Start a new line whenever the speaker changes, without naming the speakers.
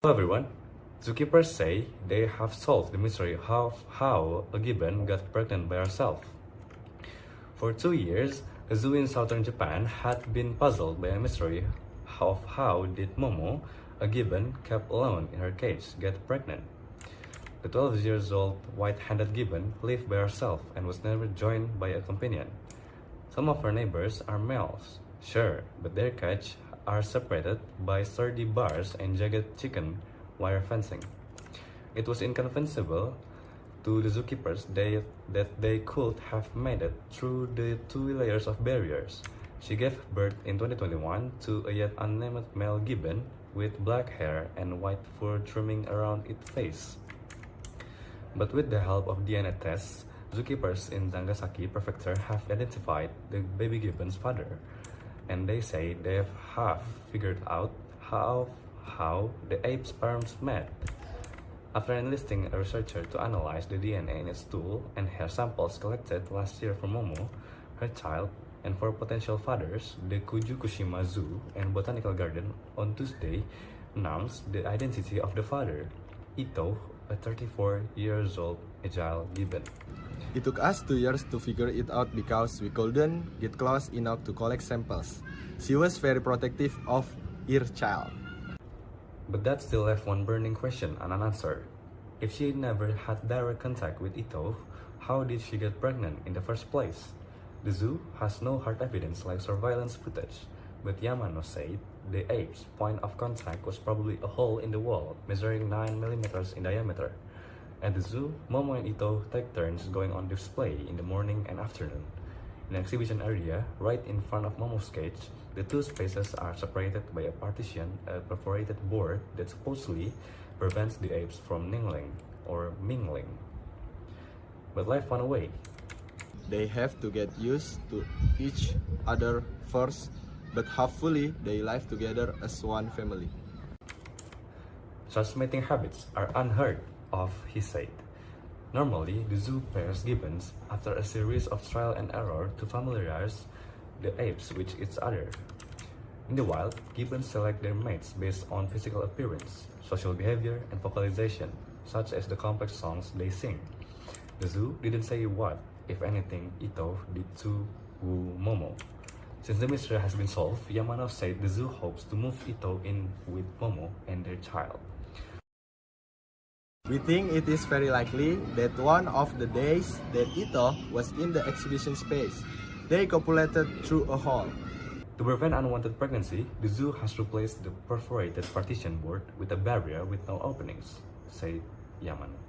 Hello everyone. Zookeepers say they have solved the mystery of how a gibbon got pregnant by herself. For 2 years, a zoo in southern Japan had been puzzled by a mystery of how did Momo, a gibbon kept alone in her cage, get pregnant. The 12 years old white-handed gibbon lived by herself and was never joined by a companion. Some of her neighbors are males, sure, but their cage are separated by sturdy bars and jagged chicken wire fencing. It was inconceivable to the zookeepers that they could have made it through the 2 layers of barriers. She gave birth in 2021 to a yet unnamed male gibbon with black hair and white fur trimming around its face. But with the help of DNA tests, zookeepers in Nagasaki Prefecture have identified the baby gibbon's father, and they say they have figured out how the ape's sperms met. After enlisting a researcher to analyze the DNA in its stool and hair samples collected last year from Momo, her child, and for potential fathers, the Kujukushima Zoo and Botanical Garden on Tuesday announced the identity of the father, Ito, a 34-year-old agile gibbon.
It took us 2 years to figure it out because we couldn't get close enough to collect samples. She was very protective of her child.
But that still left one burning question unanswered. If she never had direct contact with Ito, how did she get pregnant in the first place? The zoo has no hard evidence like surveillance footage, but Yamano said the ape's point of contact was probably a hole in the wall measuring 9 millimeters in diameter. At the zoo, Momo and Ito take turns going on display in the morning and afternoon. In the exhibition area, right in front of Momo's cage, the two spaces are separated by a partition, a perforated board that supposedly prevents the apes from mingling. But life found a way.
They have to get used to each other first, but hopefully they live together as one family.
Such mating habits are unheard of, he said. Normally, the zoo pairs gibbons after a series of trial and error to familiarize the apes with each other. In the wild, gibbons select their mates based on physical appearance, social behavior, and vocalization, such as the complex songs they sing. The zoo didn't say what, if anything, Ito did to woo Momo. Since the mystery has been solved, Yamano said the zoo hopes to move Ito in with Momo and their child.
We think it is very likely that one of the days that Ito was in the exhibition space, they copulated through a hole.
To prevent unwanted pregnancy, the zoo has replaced the perforated partition board with a barrier with no openings, said Yamano.